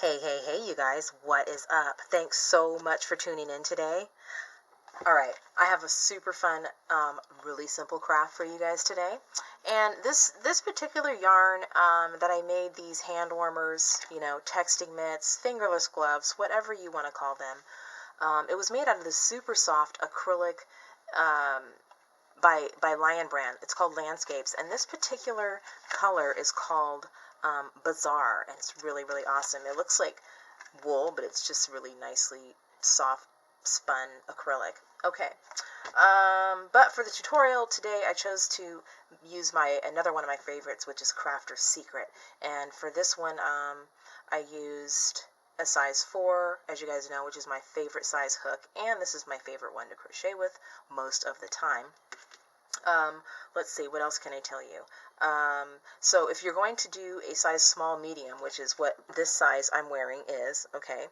Hey, you guys, what is up? Thanks so much for tuning in today. All right, I have a super fun, really simple craft for you guys today. And this particular yarn that I made, these hand warmers, texting mitts, fingerless gloves, whatever you want to call them, it was made out of this super soft acrylic um, by Lion Brand. It's called Landscapes, and this particular color is called Bazaar, and it's really, really awesome. It looks like wool, but it's just really nicely soft spun acrylic. Okay, but for the tutorial today, I chose to use another one of my favorites, which is Crafter's Secret. And for this one, I used a size 4, as you guys know, which is my favorite size hook, and this is my favorite one to crochet with most of the time. Let's see, what else can I tell you? So if you're going to do a size small medium, which is what this size I'm wearing is, okay,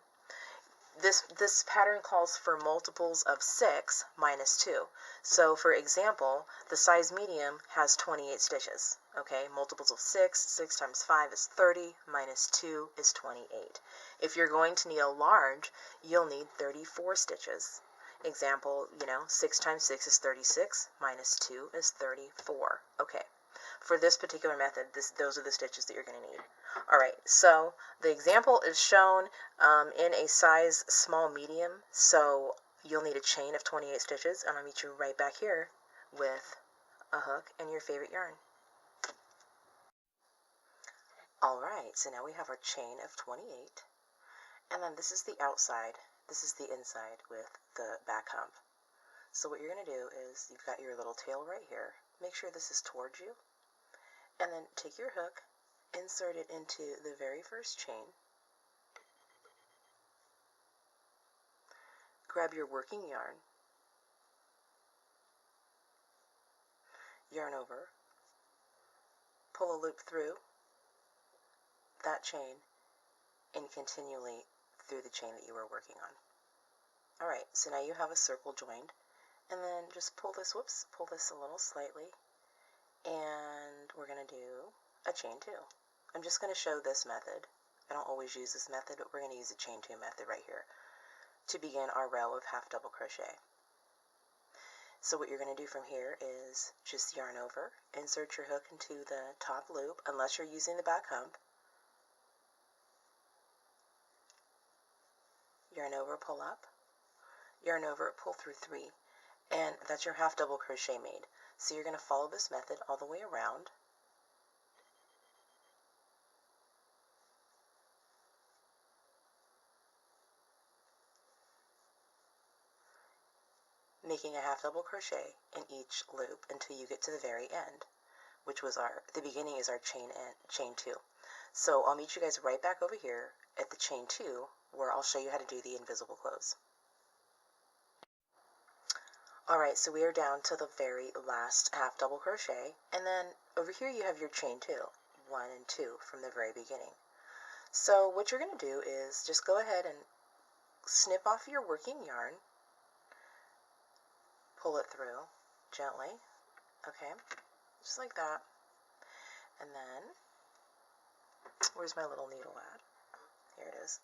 this pattern calls for multiples of 6 minus 2. So for example, the size medium has 28 stitches, okay? Multiples of 6 times 5 is 30, minus 2 is 28. If you're going to need a large, you'll need 34 stitches. Example, 6 times 6 is 36, minus 2 is 34. Okay, for this particular method, those are the stitches that you're going to need. All right, so the example is shown in a size small medium, so you'll need a chain of 28 stitches, and I'll meet you right back here with a hook and your favorite yarn. All right, so now we have our chain of 28, and then this is the outside. This is the inside with the back hump. So what you're going to do is you've got your little tail right here. Make sure this is towards you. And then take your hook, insert it into the very first chain. Grab your working yarn. Yarn over. Pull a loop through that chain and continually through the chain that you were working on. Alright, so now you have a circle joined, and then just pull this a little slightly, and we're going to do a chain 2. I'm just going to show this method. I don't always use this method, but we're going to use the chain 2 method right here to begin our row of half double crochet. So what you're going to do from here is just yarn over, insert your hook into the top loop, unless you're using the back hump. Yarn over, pull up, yarn over, pull through 3, and that's your half double crochet made. So you're going to follow this method all the way around. Making a half double crochet in each loop until you get to the very end, which was the beginning is our chain 2. So I'll meet you guys right back over here at the chain 2, where I'll show you how to do the invisible close. Alright, so we are down to the very last half double crochet, and then over here you have your chain 2, 1 and 2 from the very beginning. So what you're going to do is just go ahead and snip off your working yarn, pull it through gently, okay, just like that, and then, where's my little needle at? Here it is.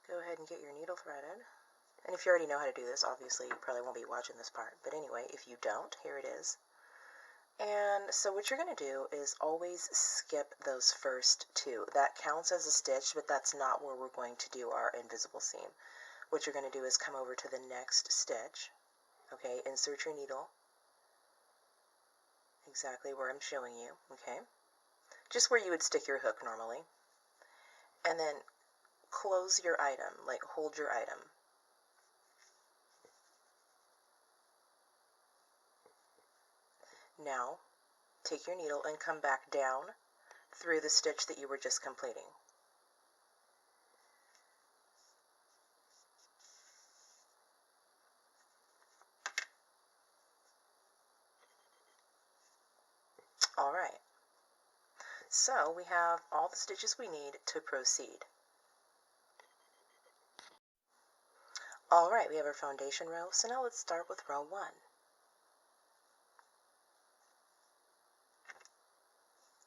Go ahead and get your needle threaded, and if you already know how to do this, obviously you probably won't be watching this part, but anyway, if you don't, here it is. And so what you're going to do is always skip those first 2. That counts as a stitch, but that's not where we're going to do our invisible seam. What you're going to do is come over to the next stitch, okay, insert your needle, exactly where I'm showing you, okay, just where you would stick your hook normally, and then close your item, like hold your item. Now, take your needle and come back down through the stitch that you were just completing. Alright, so we have all the stitches we need to proceed. Alright, we have our foundation row, so now let's start with row 1.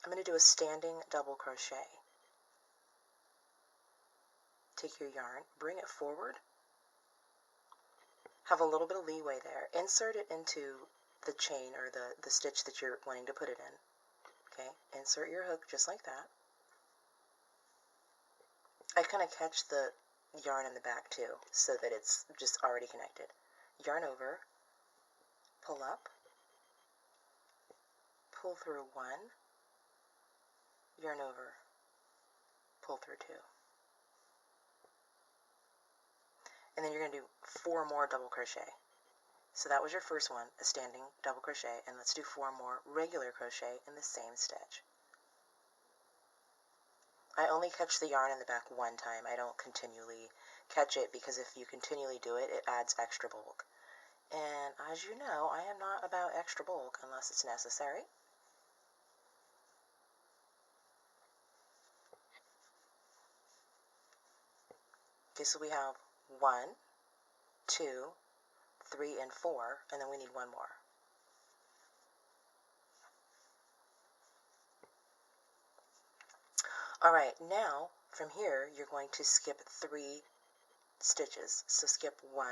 I'm going to do a standing double crochet. Take your yarn, bring it forward, have a little bit of leeway there, insert it into the chain or the stitch that you're wanting to put it in. Okay, insert your hook just like that. I kind of catch the yarn in the back too, so that it's just already connected. Yarn over, pull up, pull through one, yarn over, pull through two. And then you're going to do 4 more double crochet. So that was your first one, a standing double crochet, and let's do 4 more regular crochet in the same stitch. I only catch the yarn in the back one time. I don't continually catch it because if you continually do it, it adds extra bulk. And as you know, I am not about extra bulk unless it's necessary. Okay, so we have 1, 2, 3, and 4, and then we need 1 more. Alright, now from here you're going to skip 3 stitches. So skip 1,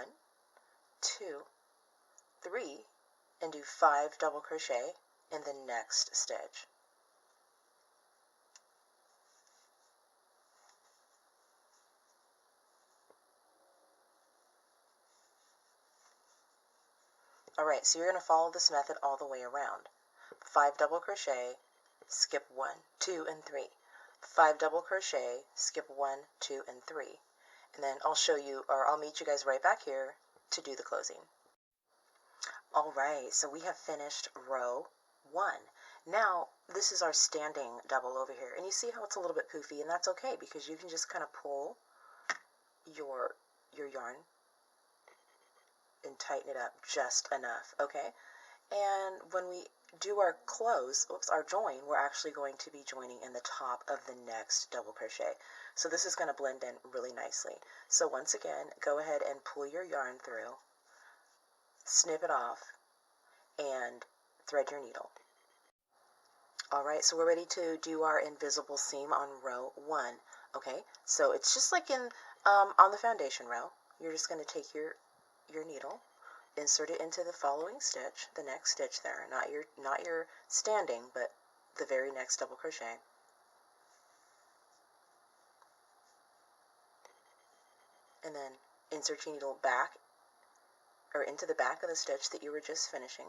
2, 3, and do 5 double crochet in the next stitch. Alright, so you're going to follow this method all the way around. 5 double crochet, skip 1, 2, and 3. 5 double crochet, skip 1, 2, and 3. And then I'll show you, or I'll meet you guys right back here to do the closing. Alright, so we have finished row 1. Now, this is our standing double over here. And you see how it's a little bit poofy, and that's okay because you can just kind of pull your yarn and tighten it up just enough, okay? And when we do our close, our join, we're actually going to be joining in the top of the next double crochet. So this is going to blend in really nicely. So once again, go ahead and pull your yarn through, snip it off, and thread your needle. Alright, so we're ready to do our invisible seam on row 1. Okay, so it's just like in on the foundation row. You're just going to take your needle, insert it into the following stitch, the next stitch there, not your standing, but the very next double crochet. And then insert your needle back or into the back of the stitch that you were just finishing.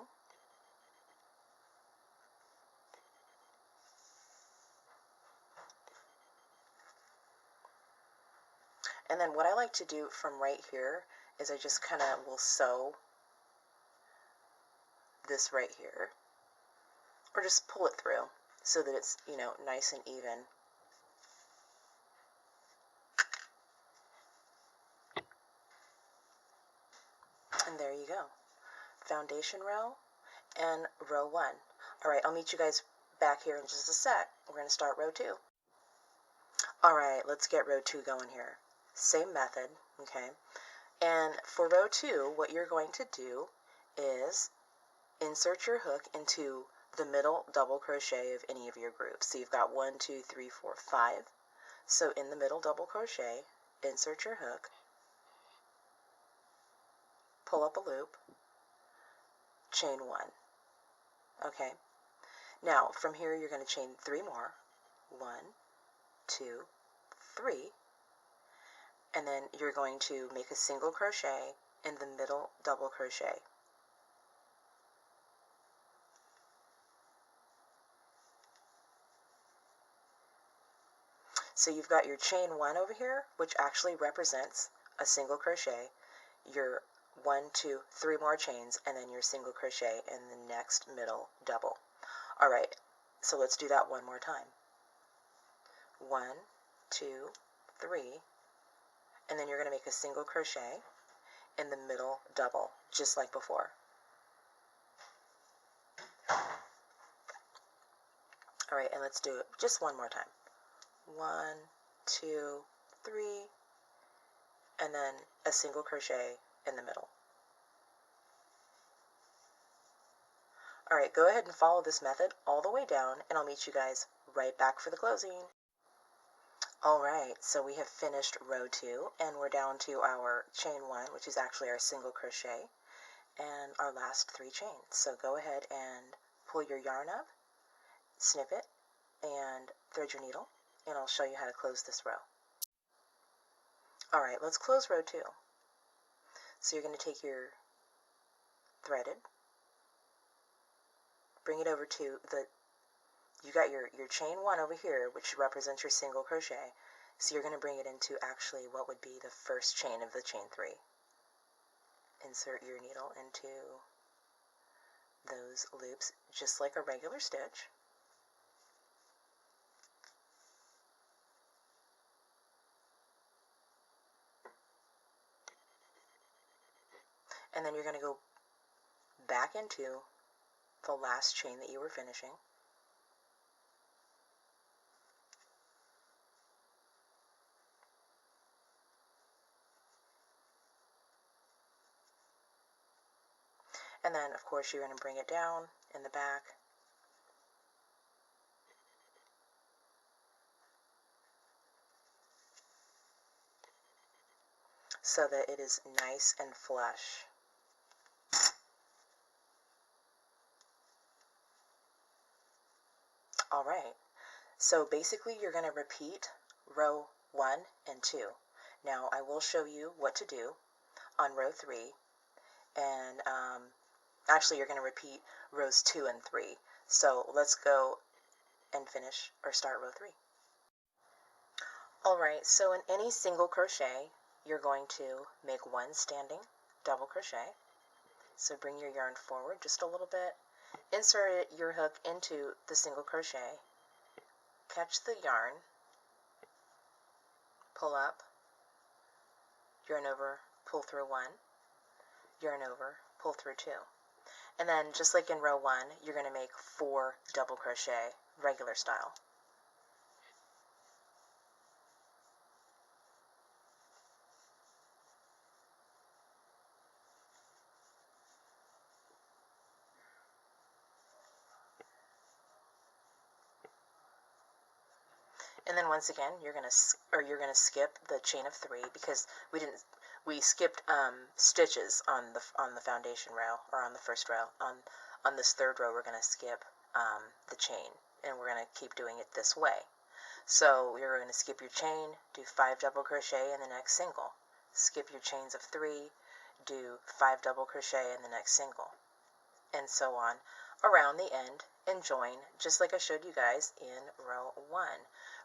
And then what I like to do from right here is I just kind of will sew this right here, or just pull it through so that it's, you know, nice and even. And there you go. Foundation row and row 1. Alright, I'll meet you guys back here in just a sec. We're going to start row 2. Alright, let's get row 2 going here. Same method, okay? And for row 2, what you're going to do is insert your hook into the middle double crochet of any of your groups. So you've got 1, 2, 3, 4, 5. So in the middle double crochet, insert your hook, pull up a loop, chain 1. Okay? Now, from here you're going to chain 3 more. 1, 2, 3. And then you're going to make a single crochet in the middle double crochet. So you've got your chain 1 over here, which actually represents a single crochet, your 1, 2, 3 more chains, and then your single crochet in the next middle double. Alright, so let's do that one more time. 1, 2, 3, and then you're going to make a single crochet in the middle double, just like before. Alright, and let's do it just one more time. 1, 2, 3, and then a single crochet in the middle. Alright, go ahead and follow this method all the way down, and I'll meet you guys right back for the closing. Alright, so we have finished row 2, and we're down to our chain 1, which is actually our single crochet, and our last 3 chains. So go ahead and pull your yarn up, snip it, and thread your needle, and I'll show you how to close this row. Alright, let's close row 2. So you're going to take your threaded, bring it over to you got your chain 1 over here, which represents your single crochet. So you're going to bring it into actually what would be the first chain of the chain 3. Insert your needle into those loops just like a regular stitch. And then you're going to go back into the last chain that you were finishing. And then, of course, you're going to bring it down in the back. So that it is nice and flush. Alright, so basically you're going to repeat row 1 and 2. Now I will show you what to do on row 3, and actually you're going to repeat rows 2 and 3. So let's go and finish or start row 3. Alright, so in any single crochet, you're going to make 1 standing double crochet. So bring your yarn forward just a little bit, insert your hook into the single crochet, catch the yarn, pull up, yarn over, pull through 1, yarn over, pull through 2. And then just like in row 1, you're going to make 4 double crochet, regular style. And then once again, you're going to skip the chain of 3 because we skipped stitches on the foundation row, or on the first row. On this third row, we're going to skip the chain, and we're going to keep doing it this way. So you're going to skip your chain, do 5 double crochet in the next single. Skip your chains of 3, do 5 double crochet in the next single, and so on around the end, and join just like I showed you guys in row 1.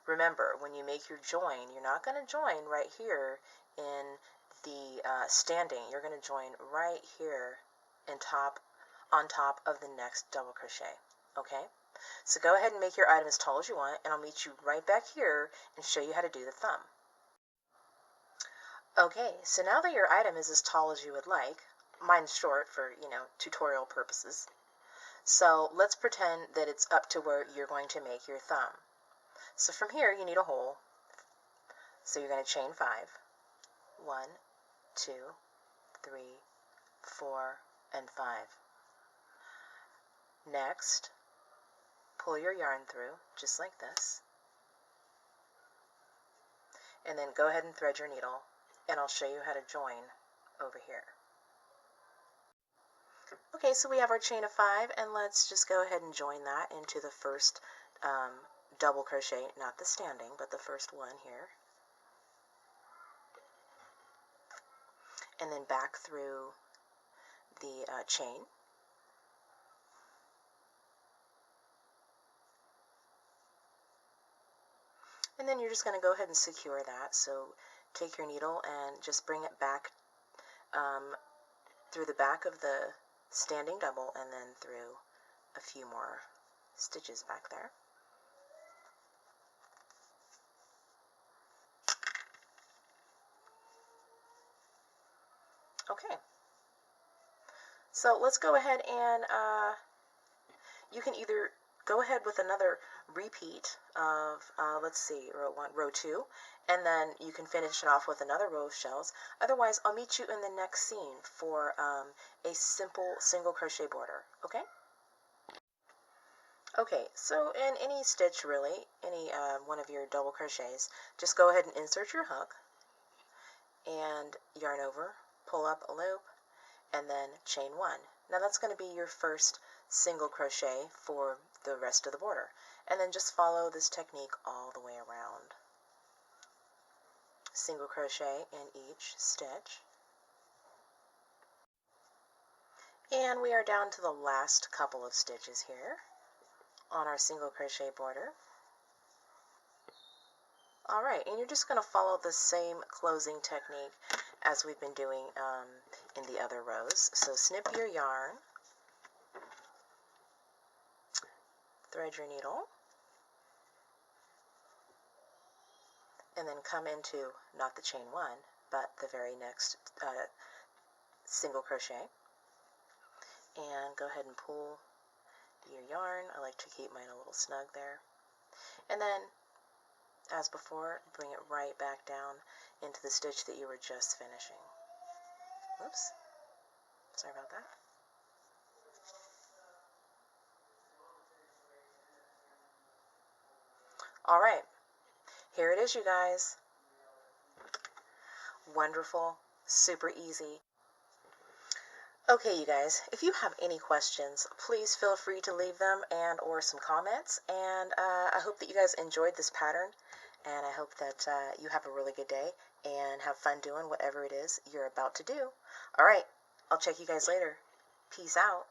Remember, when you make your join, you're not going to join right here in the standing. You're going to join right here on top of the next double crochet. Okay? So go ahead and make your item as tall as you want, and I'll meet you right back here and show you how to do the thumb. Okay, so now that your item is as tall as you would like, mine's short for, tutorial purposes. So let's pretend that it's up to where you're going to make your thumb. So from here, you need a hole. So you're going to chain 5. 1, 2, 3, 4, and 5. Next, pull your yarn through, just like this. And then go ahead and thread your needle, and I'll show you how to join over here. Okay, so we have our chain of 5, and let's just go ahead and join that into the first double crochet, not the standing, but the first one here. And then back through the chain. And then you're just going to go ahead and secure that. So take your needle and just bring it back through the back of the standing double, and then through a few more stitches back there. Okay, so let's go ahead and you can either go ahead with another repeat of, let's see, row 1, row 2, and then you can finish it off with another row of shells. Otherwise, I'll meet you in the next scene for a simple single crochet border, okay? Okay, so in any stitch really, any one of your double crochets, just go ahead and insert your hook and yarn over, pull up a loop, and then chain one. Now that's going to be your first single crochet for the rest of the border. And then just follow this technique all the way around. Single crochet in each stitch. And we are down to the last couple of stitches here on our single crochet border. Alright, and you're just going to follow the same closing technique as we've been doing in the other rows. So snip your yarn, thread your needle, and then come into not the chain one, but the very next single crochet. And go ahead and pull your yarn. I like to keep mine a little snug there. And then, as before, bring it right back down into the stitch that you were just finishing. Whoops. Sorry about that. Alright, here it is, you guys. Wonderful, super easy. Okay, you guys, if you have any questions, please feel free to leave them and or some comments. And I hope that you guys enjoyed this pattern. And I hope that you have a really good day and have fun doing whatever it is you're about to do. All right, I'll check you guys later. Peace out.